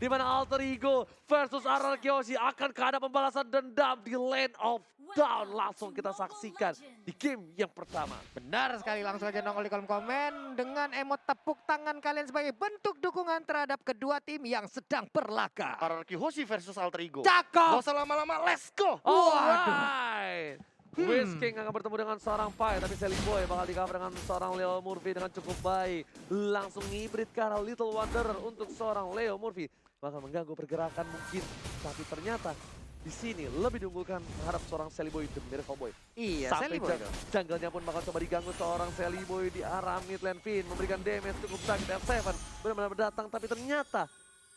di mana Alter Ego versus RRQ Hoshi akan ada pembalasan dendam di Land of Dawn. Langsung kita saksikan di game yang pertama. Benar sekali, langsung aja nongol di kolom komen dengan emot tepuk tangan kalian sebagai bentuk dukungan terhadap kedua tim yang sedang berlaga. RRQ Hoshi versus Alter Ego. Cakep! Gak usah lama-lama, let's go! Alright. Wiz King akan bertemu dengan seorang Pai, tapi Selly Boy bakal di-cover dengan seorang Leo Murphy dengan cukup baik. Langsung hybrid ke arah Little Wanderer untuk seorang Leo Murphy. Bakal mengganggu pergerakan mungkin, tapi ternyata di sini lebih diunggulkan terhadap seorang Selly Boy, The Miracle Boy. Iya, Sampai Selly Boy. jungle-nya pun bakal coba diganggu seorang Selly Boy di arah mid lane. Finn memberikan damage cukup sakit. R7 benar-benar datang, tapi ternyata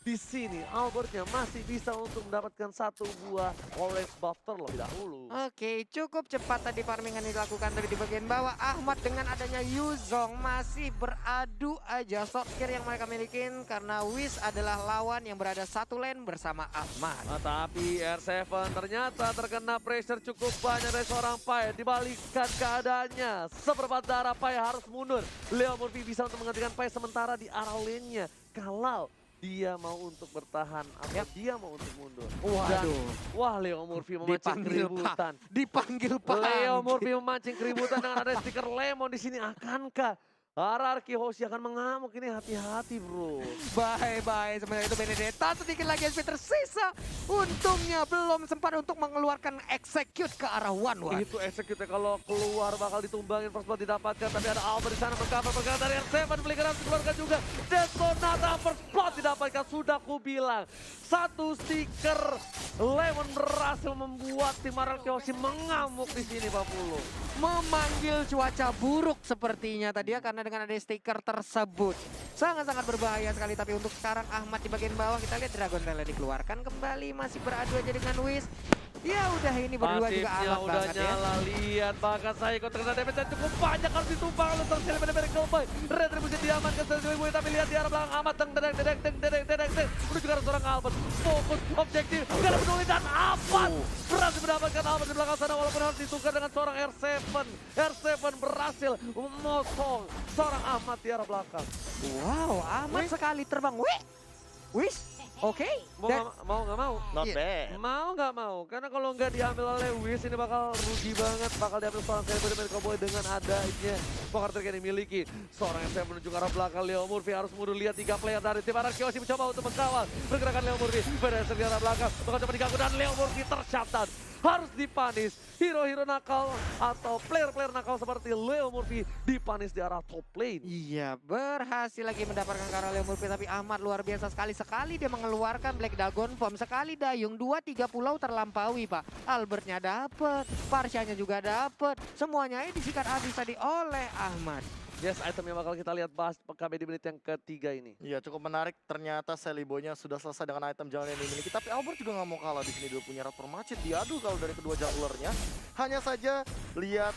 di sini Albertnya masih bisa untuk mendapatkan satu buah orange buff terlebih dahulu. Oke, cukup cepat tadi farmingan dilakukan, tapi di bagian bawah Ahmad dengan adanya Yuzong masih beradu aja short kill yang mereka milikin karena Wiz adalah lawan yang berada satu lane bersama Ahmad. Tapi R7 ternyata terkena pressure cukup banyak dari seorang Pai. Dibalikkan keadaannya, seperempat darah Pai harus mundur. Leo Murphy bisa untuk menggantikan Pai sementara di arah lane-nya. Kalau dia mau untuk bertahan atau dia mau untuk mundur. Waduh. Wah, Leo Murphy memancing keributan. Dipanggil Pak. Leo Murphy memancing keributan dengan ada stiker lemon di sini. Akankah RRQ Hoshi akan mengamuk ini? Hati-hati bro. Bye-bye. Sementara itu Benedetta sedikit lagi SP tersisa. Untungnya belum sempat untuk mengeluarkan execute ke arah one-one. Itu execute kalau keluar bakal ditumbangin, first blood didapatkan. Tapi ada Albert di sana mengcover pergerakan dari R7. Flicker harus dikeluarkan juga. Detonata first blood didapatkan. Sudah kubilang. Satu stiker lemon berhasil membuat tim RRQ Hoshi mengamuk di sini Pak Pulu. Memanggil cuaca buruk sepertinya tadi ya, karena dengan ada stiker tersebut. Sangat-sangat berbahaya sekali, tapi untuk sekarang Ahmad di bagian bawah kita lihat Dragon Tail dikeluarkan kembali, masih beradu aja dengan Wiz. Ya udah, ini berdua juga Pasifnya alat udah banget nyala, ya. lihat bahkan saya ikut terkena damage dan cukup banyak harus ditumbang oleh Selly pada Miracle Boy. Retribusi diamankan Selly Boy, tapi lihat di arah belakang Ahmad menuju ke arah seorang Albert. Fokus objektif, gak ada peduli dan Ahmad berhasil mendapatkan Albert di belakang sana walaupun harus ditukar dengan seorang R7. R7 berhasil memotong seorang Ahmad di arah belakang. Wow, Ahmad sekali terbang. Wiz. Oke. Mau nggak mau? Not Iya. bad. Mau nggak mau, karena kalau nggak diambil oleh Wiz ini bakal rugi banget, bakal diambil seorang Selly Boy Miracle Boy dengan adanya poker trick yang dimiliki. Seorang yang menuju ke arah belakang, Leo Murphy harus mundur, lihat 3 player dari tim RRQ Hoshi mencoba untuk mengkawal pergerakan Leo Murphy. Berhasil di arah belakang, bakal coba diganggu dan Leo Murphy tercatat. Harus dipanis, hero-hero nakal atau player-player nakal seperti Leo Murphy dipanis di arah top lane. Iya, berhasil lagi mendapatkan karena Leo Murphy, tapi Ahmad luar biasa sekali dia mengeluarkan Black Dragon Form. Sekali dayung 2-3 pulau terlampaui Pak. Albertnya dapet, Parsyanya juga dapet. Semuanya ini disikat habis tadi oleh Ahmad. Yes, item yang bakal kita lihat bahas KB di menit yang ketiga ini. Iya, cukup menarik. Ternyata Selly Boy-nya sudah selesai dengan item jalan yang dimiliki. Tapi Albert juga nggak mau kalah di sini. Dia punya Raptor Macet. Diadu kalau dari kedua junglernya. Hanya saja lihat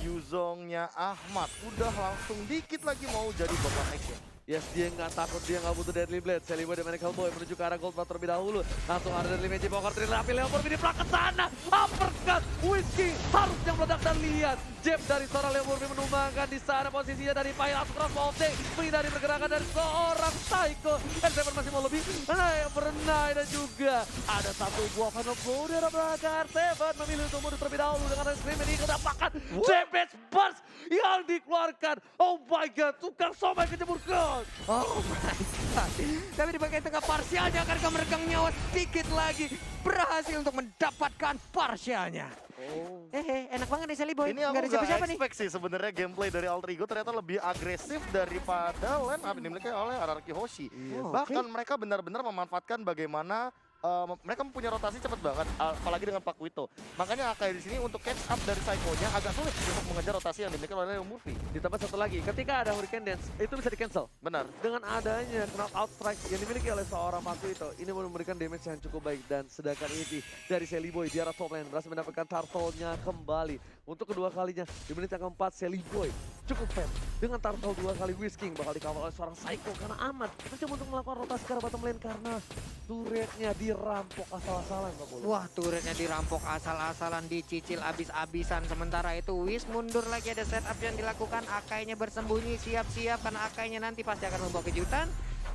Yuzongnya Ahmad. Udah langsung dikit lagi mau jadi beban action. Yes, dia nggak takut, dia nggak butuh Deadly Blade. Selly Boy dan Miracle Boy menuju ke arah Gold Bar terlebih dahulu. Langsung ada Deadly Magic Poker Drill, tapi Leo Murphy di belakang sana. Uppercut, Whiskey harusnya meledak dan lihat. Jab dari seorang Leo Murphy menumbangkan di sana posisinya dari Pai. Langsung cross bowling, menghindari pergerakan dari seorang Psycho. R7 masih mau lebih, yang berenai dan juga ada satu buah final blow dari belakang. R7 memilih untuk mundur terlebih dahulu dengan scream ini kedapatkan damage burst yang dikeluarkan. Oh my god, tukang somai kejemur gol. Oh my god. Tapi di bagian tengah Parsyanya akan meregang nyawa sedikit lagi. Berhasil untuk mendapatkan Parsyanya. Oh. Enak banget nih Selly Boy. Ini aku Nggak ada siapa-siapa nggak nih. expect sih sebenarnya gameplay dari Alter Ego ternyata lebih agresif daripada lane up yang dimiliki oleh RRQ Hoshi. Oh, Bahkan mereka benar-benar memanfaatkan bagaimana mereka punya rotasi cepat banget, apalagi dengan Pak Wito. Makanya kayak di sini untuk catch up dari Psycho-nya agak sulit untuk mengejar rotasi yang dimiliki oleh Leo Murphy. Ditambah satu lagi, ketika ada Hurricane Dance, itu bisa di-cancel. Benar. Dengan adanya knockout strike yang dimiliki oleh seorang Paku itu, ini memberikan damage yang cukup baik. Dan sedangkan ini dari Selly Boy di arah top lane berhasil mendapatkan turtle-nya kembali. Untuk kedua kalinya di menit yang keempat, Selly Boy cukup fair. Dengan turtle 2 kali Whisking bakal dikawal oleh seorang Psycho karena Ahmad mencoba untuk melakukan rotasi ke arah bottom lane karena turretnya dirampok asal-asalan Pak Polo. Wah, turretnya dirampok asal-asalan, dicicil abis-abisan. Sementara itu Wiz mundur lagi, ada setup yang dilakukan. Akainya bersembunyi, siap-siap karena Akainya nanti pasti akan membawa kejutan.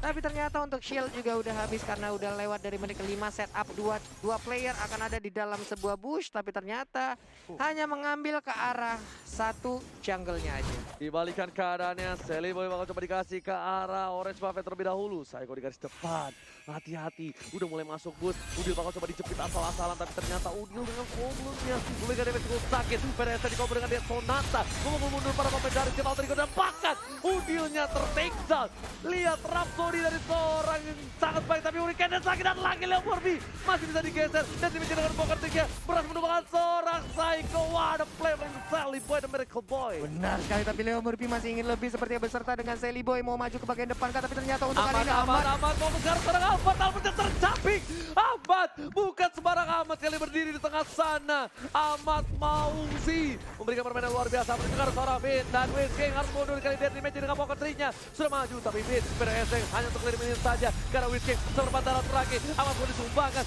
Tapi ternyata untuk shield juga udah habis karena udah lewat dari menit kelima. Setup dua player akan ada di dalam sebuah bush. Tapi ternyata hanya mengambil ke arah satu jungle-nya aja. Dibalikan keadaannya, Celiboy bakal coba dikasih ke arah Orange Buffet terlebih dahulu. Saiko di garis depan, hati-hati, udah mulai masuk boost. Udil bakal coba dijepit asal-asalan, tapi ternyata Udil dengan kombonya mulai gak damage cukup sakit. PDS di combo dengan dia Sonata, mau mundur para pemain dari tim Alter Ego dan bahkan Udilnya ter-take down. Lihat Rhapsody dari seorang yang sangat baik, tapi Hurricane dan sakit dan lagi Leo Murphy masih bisa digeser dan dimiliki dengan poker triknya berhasil menumbangkan seorang Saiko. Wah, ada play from Celiboy the Miracle Boy. Benar sekali, tapi Leo Murphy masih ingin lebih seperti beserta dengan Celiboy mau maju ke bagian depan kan, tapi ternyata untuk kali ini Amat mau mengejar seorang Ahmad, Albertnya tercapik. Ahmad bukan sembarang Ahmad kali berdiri di tengah sana. Ahmad Mauzi memberikan permainan luar biasa, menunjukkan seorang Bin dan Wisking harus mundur kali dia dimage dengan poker triknya. Sudah maju tapi Bin PDS hanya untuk eliminasi saja karena Wisking sempat darat lagi. Ahmad pun disumbangkan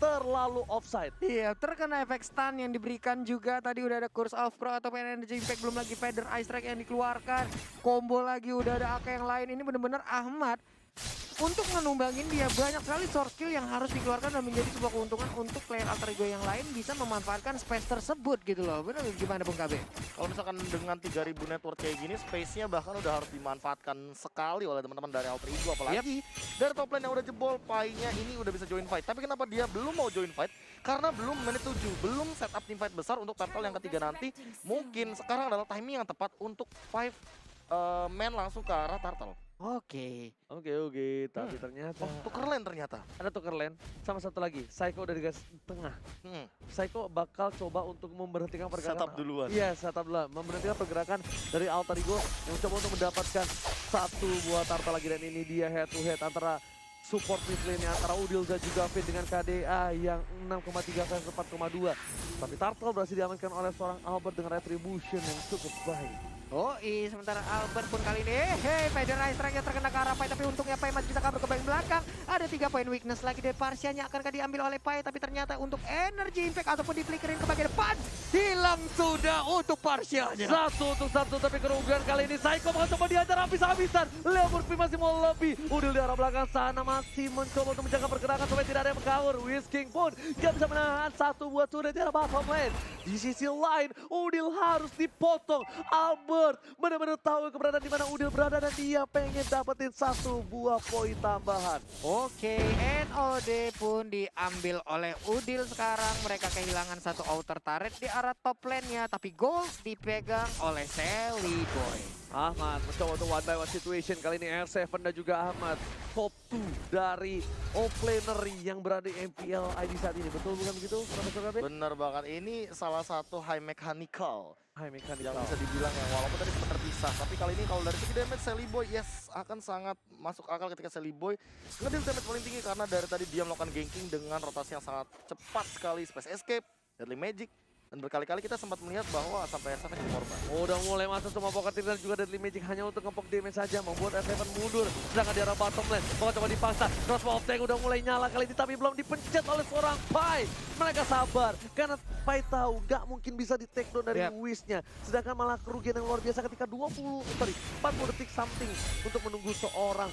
terlalu offside. Iya, terkena efek stun yang diberikan juga. Tadi udah ada Curse of Crow atau Energy Impact, belum lagi Feather Ice Strike yang dikeluarkan. Combo lagi udah ada AK yang lain. Ini benar-benar Ahmad untuk menumbangin dia banyak sekali source skill yang harus dikeluarkan dan menjadi sebuah keuntungan untuk player alter ego yang lain bisa memanfaatkan space tersebut gitu loh. Benar gimana Bung KB? Kalau misalkan dengan 3000 network kayak gini, space-nya bahkan udah harus dimanfaatkan sekali oleh teman-teman dari alter ego. Apalagi dari top lane yang udah jebol, Pai-nya ini udah bisa join fight. Tapi kenapa dia belum mau join fight? Karena belum menit 7, belum setup team fight besar untuk turtle yang ketiga nanti. Mungkin sekarang adalah timing yang tepat untuk 5 man langsung ke arah turtle. Oke. Tapi ternyata Tuker lane ternyata. ada tuker lane sama satu lagi. Saiko dari garis tengah. Saiko bakal coba untuk memberhentikan pergerakan. Setup duluan. Iya, setup duluan. Memberhentikan pergerakan dari Alter Ego yang coba untuk mendapatkan satu buah turtle lagi, dan ini dia head to head antara support mid lane antara Udil dan juga Fit dengan KDA yang 6,3 versus 4,2. Tapi turtle berhasil diamankan oleh seorang Albert dengan retribution yang cukup baik. Sementara Albert pun kali ini Feather Ice Strike-nya terkena ke arah Pai, tapi untungnya Pai masih bisa kabur ke bagian belakang. Ada 3 poin weakness lagi dari Parsianya, akankah diambil oleh Pai, tapi ternyata untuk Energy Impact ataupun diflickerin ke bagian depan hilang sudah untuk Parsianya. 1-1, tapi kerugian kali ini Saiko bakal coba diajar habis-habisan. Leo Murphy masih mau lebih. Udil di arah belakang sana masih mencoba untuk menjaga pergerakan supaya tidak ada yang mengkawur. Wisking pun gak bisa menahan satu buah turret di arah bottom lane. Di sisi lain Udil harus dipotong. Albert benar-benar tahu keberadaan di mana Udil berada dan dia pengen dapetin satu buah poin tambahan. NOD pun diambil oleh Udil sekarang. Mereka kehilangan satu outer turret di arah top lane-nya, tapi gold dipegang oleh Celiboy. Ahmad mencoba untuk one by one situation. Kali ini R7 dan juga Ahmad top 2 dari offlaner yang berada di MPL ID saat ini. Betul bukan begitu, Profesor KB? Bener banget, ini salah satu high mechanical Hai Mechanical. yang bisa dibilang yang walaupun tadi sempat terpisah, tapi kali ini kalau dari segi damage Celiboy akan sangat masuk akal ketika Celiboy ngedeal damage paling tinggi karena dari tadi dia melakukan ganking dengan rotasi yang sangat cepat sekali, space escape, deadly magic. Dan berkali-kali kita sempat melihat bahwa sampai R7 jadi korban. Udah mulai masuk semua poker trip dan juga deadly magic hanya untuk ngepok damage saja, membuat R7 mundur. Sedangkan di arah bottom lane, bakal coba dipaksa. Crossbow of Tank udah mulai nyala kali ini, tapi belum dipencet oleh seorang Pai. Mereka sabar, karena Pai tahu gak mungkin bisa di take down dari Wish-nya. Sedangkan malah kerugian yang luar biasa ketika 40 detik something untuk menunggu seorang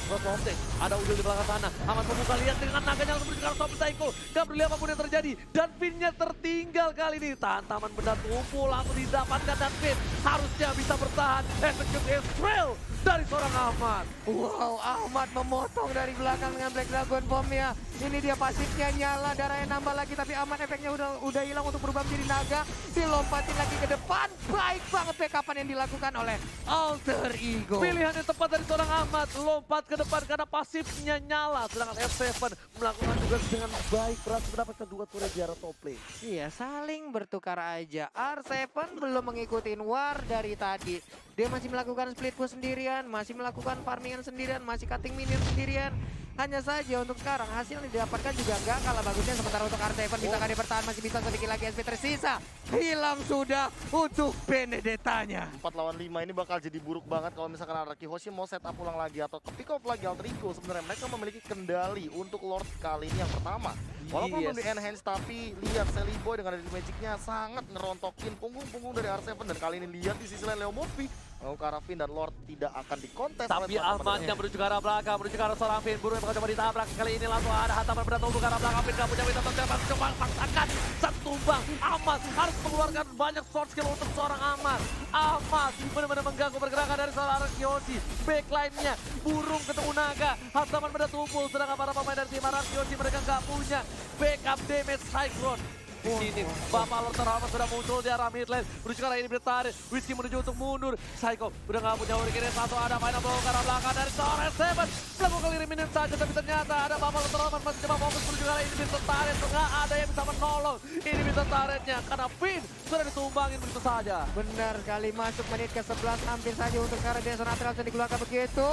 Crossbow of Tank. Ada Udil di belakang sana, Ahmad membuka, lihat dengan naganya langsung menuju ke arah top Saiko. Gak peduli apapun yang terjadi, dan Finn-nya tertinggal kali ini. Tantaman benda tumpul langsung didapatkan dan Finn harusnya bisa bertahan. Execute Israel dari seorang Ahmad. Wow, Ahmad memotong dari belakang dengan Black Dragon Bomb-nya. Ini dia pasifnya nyala, darahnya nambah lagi, tapi Ahmad efeknya udah hilang untuk berubah menjadi naga. Dilompatin lagi ke depan. Baik banget backupan yang dilakukan oleh Alter Ego. Pilihan yang tepat dari seorang Ahmad, lompat ke depan karena pasifnya nyala. Sedangkan R7 melakukan juga dengan baik, berhasil mendapatkan 2 turret di arah top lane. Iya, saling bertukar aja. R7 belum mengikutin war dari tadi. Dia masih melakukan split push sendirian, masih melakukan farmingan sendirian, masih cutting minion sendirian. Hanya saja untuk sekarang hasil yang didapatkan juga nggak kalah bagusnya. Sementara untuk R7 bisa kali bertahan, masih bisa sedikit lagi SP tersisa. Hilang sudah untuk Benedettanya. 4 lawan 5 ini bakal jadi buruk banget kalau misalkan Araki Hoshi mau setup ulang lagi atau ke pick off lagi Alter Ego. Sebenarnya mereka memiliki kendali untuk Lord kali ini yang pertama. Walaupun belum di-enhance, tapi lihat Celiboy dengan Deadly Magic-nya sangat ngerontokin punggung-punggung dari R7. Dan kali ini lihat di sisi lain Leo Murphy Karafin dan Lord tidak akan dikontes. Tapi Ahmadnya menuju ke arah belakang, menuju ke arah seorang Finn. Buru yang bakal coba ditabrak. Kali ini langsung ada hantaman berat tubuh ke arah belakang. Finn gak punya wita tercepat. Coba paksakan satu tumbang. Ahmad harus mengeluarkan banyak sword skill untuk seorang Ahmad. Ahmad benar-benar mengganggu pergerakan dari seorang Arkeoshi. Backline-nya burung ketemu naga. Hantaman berat tubuh. Sedangkan para pemain dari tim Arkeoshi mereka gak punya backup damage Cyclone. Di sini Bapak Lord Terhormat sudah muncul di arah mid lane. Menuju ke arah ini bertarik. Whiskey menuju untuk mundur. Psycho udah gak punya Hurricane satu. Ada final blow ke arah belakang dari seorang Seven. Melakukan eliminate saja, tapi ternyata ada Bapak Lord Terhormat masih coba fokus menuju ke arah ini bertarik. Nggak ada yang bisa menolong ini bertareknya karena Finn sudah ditumbangin begitu saja. Benar sekali, masuk menit ke-11 hampir saja untuk karena Jason Atreus yang dikeluarkan begitu.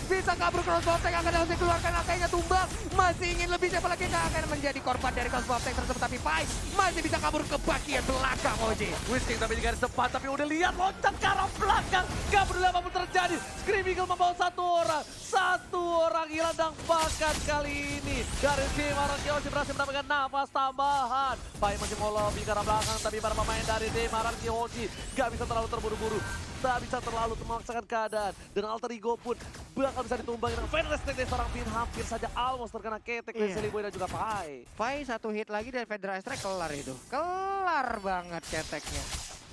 Bisa kabur crossbow tank, akan langsung dikeluarkan, angkanya tumbang. Masih ingin lebih, siapa lagi yang akan menjadi korban dari crossbow tank tersebut, tapi Pai masih bisa kabur ke bagian belakang Oji. Whiskey tapi di garis depan, tapi udah lihat loncat ke arah belakang. Gak peduli apapun terjadi. Scream Eagle membawa satu orang hilang dan bahkan kali ini dari tim Arkeoshi berhasil mendapatkan nafas tambahan. Pai masih mau lobby ke arah belakang, tapi para pemain dari tim Arkeoshi gak bisa terlalu terburu-buru. Tak bisa terlalu memaksakan keadaan. Dan Alter Ego pun bakal bisa ditumbangin dengan Fenris dari seorang Finn. Hampir saja almost terkena ketek dari Celiboy dan juga Pai. Pai satu hit lagi dari Fedra Strike, kelar itu. Kelar banget keteknya.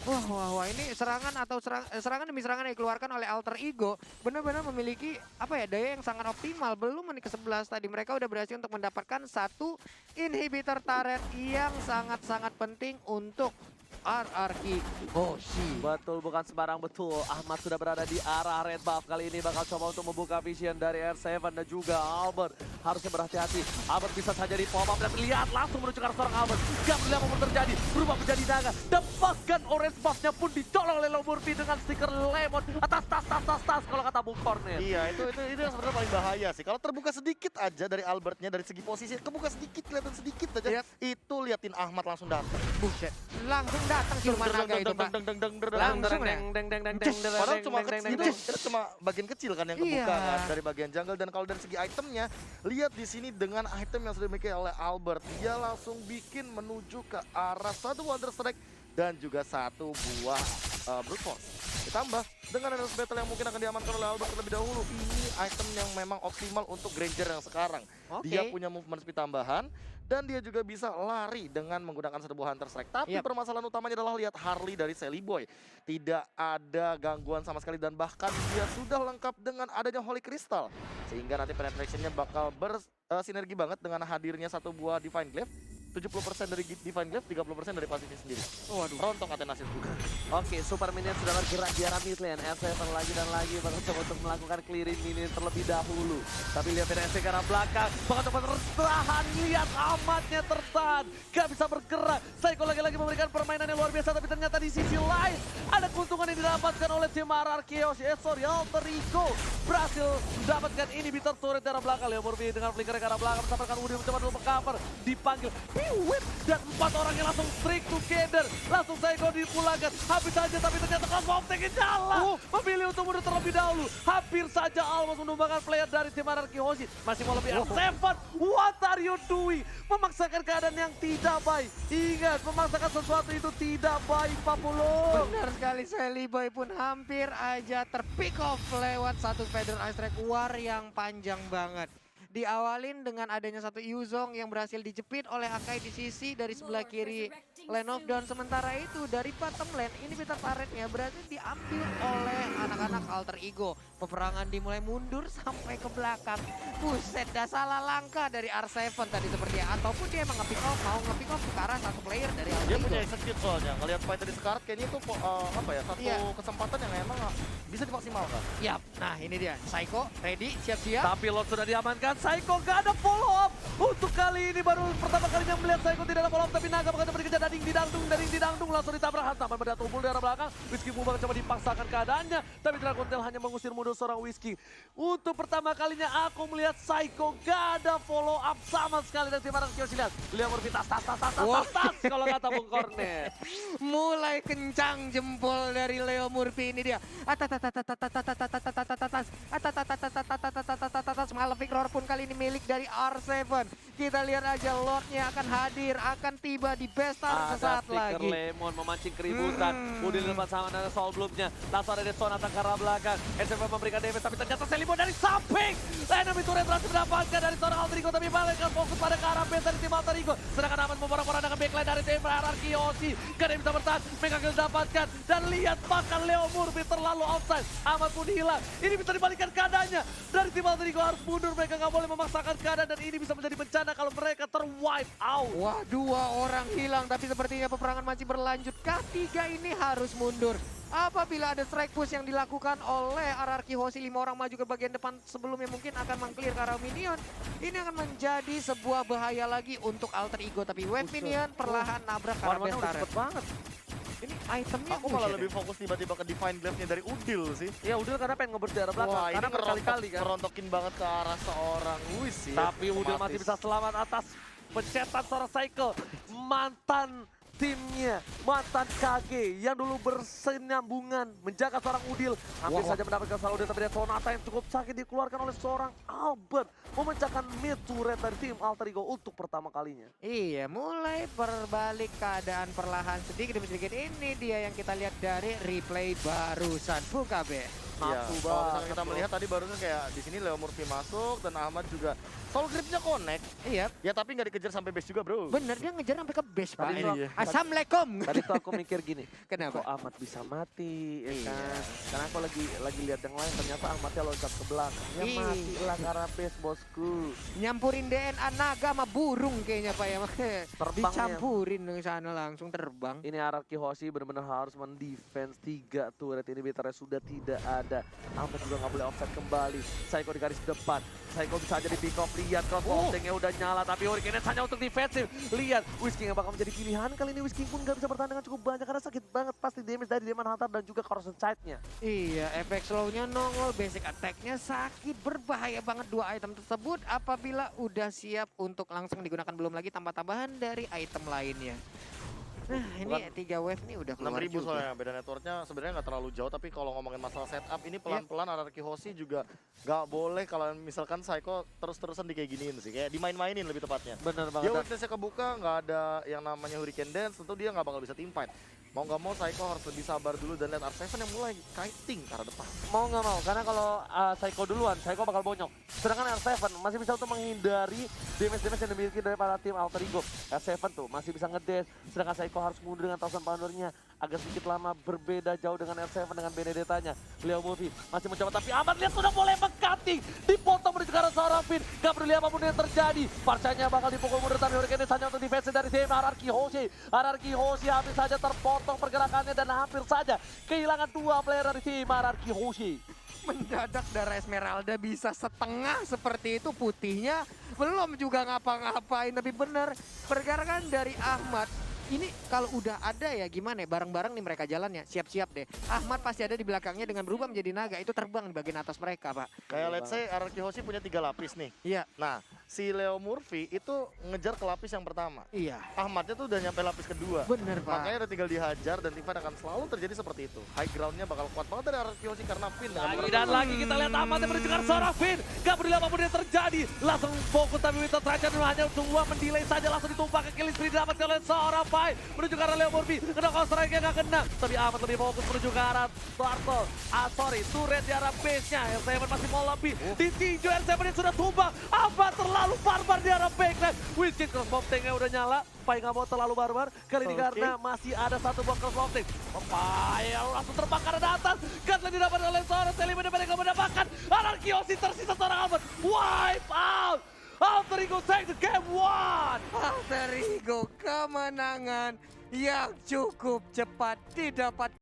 Wah, ini serangan atau serangan demi serangan yang dikeluarkan oleh Alter Ego benar-benar memiliki apa ya, daya yang sangat optimal. Belum menit ke-11 tadi mereka udah berhasil untuk mendapatkan satu inhibitor turret yang sangat-sangat penting untuk RRQ Hoshi. Betul, bukan sembarang betul. Ahmad sudah berada di arah red buff. Kali ini bakal coba untuk membuka vision dari R7 dan juga Albert. Harusnya berhati-hati. Albert bisa saja di pop up dan lihat langsung menuju ke arah seorang Albert. Gak peduli apapun terjadi, berubah menjadi naga. Dan bahkan orange buff-nya pun dicolong oleh Lomurfi dengan stiker lemon atas tas kalau kata Bung Cornet. Iya, itu yang sebenarnya paling bahaya sih. Kalau terbuka sedikit aja dari Albertnya, dari segi posisi, kebuka sedikit, kelihatan sedikit aja. Itu liatin Ahmad langsung datang. Buset, langsung datang siluman naga itu, Pak. Langsung ya. Padahal cuma kecil, itu cuma bagian kecil kan yang kebuka Iya. kan dari bagian jungle. Dan kalau dari segi itemnya, lihat di sini dengan item yang sudah dimiliki oleh Albert, dia langsung bikin menuju ke arah satu Wonder Strike dan juga satu buah Brute Force. Ditambah dengan Endless Battle yang mungkin akan diamankan oleh Albert terlebih dahulu. Ini item yang memang optimal untuk Granger yang sekarang. Dia punya movement speed tambahan dan dia juga bisa lari dengan menggunakan satu buah Hunter Strike. Tapi permasalahan utamanya adalah lihat Harley dari Celiboy. Tidak ada gangguan sama sekali dan bahkan dia sudah lengkap dengan adanya Holy Crystal. Sehingga nanti penetrationnya bakal bersinergi banget dengan hadirnya satu buah Divine Glaive. 70% dari Divine Glaive, 30% dari pasifnya sendiri. Waduh. Rontok Athenasis juga. Oke, Super Minion sudah bergerak di arah mid lane. R7 lagi dan lagi bakal coba untuk melakukan clearing minion terlebih dahulu. Tapi lihat PNSC ke arah belakang, bakal coba tertahan. Lihat Ahmadnya tertahan, gak bisa bergerak. Psycho lagi-lagi memberikan permainan yang luar biasa, tapi ternyata di sisi lain ada keuntungan yang didapatkan oleh tim Arkeoshi. Alter Ego berhasil mendapatkan inhibitor turret dari arah belakang. Leo Murphy dengan flicker ke arah belakang, bersamakan Woody mencoba dulu cover, dipanggil Whip dan 4 orang yang langsung strike together. Langsung Psycho dipulangkan. Habis saja tapi ternyata crossbow tank nyala. Memilih untuk mundur terlebih dahulu. Hampir saja almost menumbangkan player dari tim Arkeoshi. Masih mau lebih R7. What are you doing? Memaksakan keadaan yang tidak baik. Ingat, memaksakan sesuatu itu tidak baik, Pak Pulo. Benar sekali, Celiboy pun hampir aja terpick off lewat satu Federal Ice Strike War yang panjang banget. Diawalin dengan adanya satu Yuzong yang berhasil dijepit oleh Akai di sisi dari sebelah kiri lane of down. Sementara itu dari bottom lane ini Peter turretnya berhasil diambil oleh anak-anak Alter Ego. Peperangan dimulai mundur sampai ke belakang. Buset, dah salah langkah dari R7 tadi sepertinya. Ataupun dia emang nge-pick off, mau nge-pick off ke arah satu player dari Alter Dia Ego. punya execute soalnya. Ngelihat fight tadi Scarlet kayaknya itu apa ya, satu kesempatan yang emang bisa dimaksimalkan. Yap, nah ini dia. Psycho ready, siap-siap. Tapi Lord sudah diamankan. Psycho gak ada follow up. Untuk kali ini baru pertama kalinya melihat Psycho tidak ada follow up. Tapi Naga bakal coba dikejar dading didangdung. Langsung ditabrak hantaman benda tumpul dari arah belakang. Whiskey bakal coba dipaksakan keadaannya. Tapi Dragon Tail hanya mengusir mundur seorang Whiskey. Untuk pertama kalinya aku melihat Psycho gak ada follow up sama sekali dari tim Arkeoshi. Lihat Murphy tas. Kalau kata Bung Cornet. Mulai kencang jempol dari Leo Murphy ini dia. Malefic Roar pun kali ini milik dari R7. Kita lihat aja Lordnya akan hadir, akan tiba di best start tersesat Sticker lagi. Lemon memancing keributan. Udin di depan sama dengan Soul Bloom-nya. Langsung ada Deadson attack ke arah belakang. SFM memberikan damage tapi ternyata Selibo dari samping. Enemy turret berhasil mendapatkan dari seorang Alter Ego tapi balik ke fokus pada ke arah base dari tim Alter Ego. Sedangkan Ahmad memborong-borong dengan backline dari tim Hierarchy Hoshi. Gak ada yang bisa bertahan. Mega kill dapatkan dan lihat bahkan Leo Murphy terlalu offside. Ahmad pun hilang. Ini bisa dibalikan keadaannya. Dari tim Alter Ego harus mundur. Mereka nggak boleh memaksakan keadaan dan ini bisa menjadi bencana kalau mereka terwipe out. Wah, 2 orang hilang tapi sepertinya peperangan masih berlanjut. K3 ini harus mundur. Apabila ada strike push yang dilakukan oleh Hierarchy Hoshi, 5 orang maju ke bagian depan sebelumnya mungkin akan meng-clear ke arah minion. Ini akan menjadi sebuah bahaya lagi untuk Alter Ego. Tapi wave minion perlahan nabrak ke arah Mana-mana base udah turret. cepet banget. Ini itemnya Aku malah lebih fokus tiba-tiba ke Divine Glaive-nya dari Udil sih. Ya Udil karena pengen ngeburst di arah belakang. Wah, ini Karena berkali-kali kan. merontokin banget ke arah seorang Luis sih. Tapi Udil masih bisa selamat atas pencetan seorang Cycle. Mantan timnya, mantan KG yang dulu bersenambungan menjaga seorang Udil. Hampir saja mendapatkan seorang Udil, tapi dia Sonata yang cukup sakit dikeluarkan oleh seorang Albert. Memecahkan mid turret dari tim Alter Ego untuk pertama kalinya. Iya, mulai berbalik keadaan perlahan sedikit demi sedikit. Ini dia yang kita lihat dari replay barusan. Bukabe. Iya, Nafsu kalau misalnya banget, kita bro. melihat tadi barusan kayak di sini Leo Murphy masuk dan Ahmad juga Soul Grip-nya connect. Iya, Ya tapi nggak dikejar sampai base juga, bro. bener dia ngejar sampai ke base, Pak. Tadi Iya. Assalamualaikum. Tadi tuh aku mikir gini, Kenapa? kok Ahmad bisa mati, ya Iya. kan? Karena aku lagi lihat yang lain, ternyata Ahmadnya loncat ke belakang. Ya Iya. mati lah karena base, bosku. Nyampurin DNA naga sama burung kayaknya, Pak ya. Makanya Terbang dicampurin ke sana langsung terbang. Ini Hierarchy Hoshi benar-benar harus mendefense 3 turret ini, meternya sudah tidak ada. Ahmad juga nggak boleh offset kembali. Psycho di garis depan. Psycho bisa aja di pick off. Lihat crossbow-nya udah nyala, tapi Hurricane hanya untuk defensif. Lihat, Whisky nggak bakal menjadi pilihan kali ini. Whisky pun nggak bisa bertahan dengan cukup banyak karena sakit banget pasti damage dari Demon Hunter dan juga corruption side-nya. Iya, efek slow-nya nongol, basic attack-nya sakit. Berbahaya banget 2 item tersebut apabila udah siap untuk langsung digunakan, belum lagi tambah-tambahan dari item lainnya. Nah, ini 3 wave nih udah keluar 6.000 juga. soalnya, beda networknya sebenarnya nggak terlalu jauh, tapi kalau ngomongin masalah setup ini pelan-pelan Hierarchy Hoshi juga nggak boleh kalau misalkan Psycho terus-terusan di kayak giniin sih, kayak dimain-mainin lebih tepatnya. Bener Dia banget. weakness-nya kebuka, nggak ada yang namanya Hurricane Dance, tentu dia nggak bakal bisa team fight. Mau nggak mau Psycho harus lebih sabar dulu dan lihat R7 yang mulai kiting ke arah depan. Mau nggak mau, karena kalau Psycho duluan, Psycho bakal bonyok. Sedangkan R7 masih bisa untuk menghindari damage-damage yang dimiliki dari para tim Alter Ego. R7 tuh masih bisa ngedash, sedangkan Psycho harus mundur dengan Thousand Pounder-nya. Agak sedikit lama, berbeda jauh dengan R7 dengan Benedetta-nya. Leo Murphy masih mencoba, tapi Ahmad lihat sudah mulai mengcutting. Dipotong menuju ke arah seorang Finn. Gak peduli apapun yang terjadi. Parcanya bakal dipukul mundur, tapi Hurricane hanya untuk defense dari tim Hierarchy Hoshi. Hierarchy Hoshi hampir saja terpotong pergerakannya dan hampir saja kehilangan 2 player dari tim Hierarchy Hoshi. Mendadak darah Esmeralda bisa setengah seperti itu, putihnya belum juga ngapa-ngapain. Tapi bener, pergerakan dari Ahmad ini kalau udah ada ya gimana ya, bareng-bareng nih mereka jalannya, siap-siap deh. Ahmad pasti ada di belakangnya dengan berubah menjadi naga, itu terbang di bagian atas mereka, Pak. Kayak let's say Hierarchy Hoshi punya 3 lapis nih. Iya. Nah, si Leo Murphy itu ngejar ke lapis yang pertama. Iya, Ahmadnya tuh udah nyampe lapis kedua. bener, Pak. Makanya udah tinggal dihajar dan teamfight akan selalu terjadi seperti itu. High groundnya bakal kuat banget dari Hierarchy Hoshi karena Finn dengan Lagi dan lagi kita lihat Ahmad yang menuju ke arah seorang Finn. Gak peduli apapun yang terjadi. Langsung fokus tapi Winter Trajan hanya untuk mendelay saja. Langsung ditumpah ke kill spree didapatkan oleh seorang Pai. Menuju ke arah Leo Murphy. Kena counter strike-nya gak kena. Tapi Ahmad lebih fokus menuju ke arah Turtle. Turret di arah base-nya. R7 masih mau lebih. Ditinju R7 yang sudah tumbang. Ahmad terlalu barbar di arah backline. Whisky crossbow tank-nya udah nyala. Pai gak mau terlalu barbar. Kali ini karena masih ada 1 buah crossbow tank. Pai langsung terbang ke arah atas. Gatland didapat oleh seorang Seliman yang gak mendapatkan. Hierarchy Hoshi tersisa seorang Ahmad. Wipe out. Alter Ego take the game 1. Alter Ego kemenangan yang cukup cepat didapat.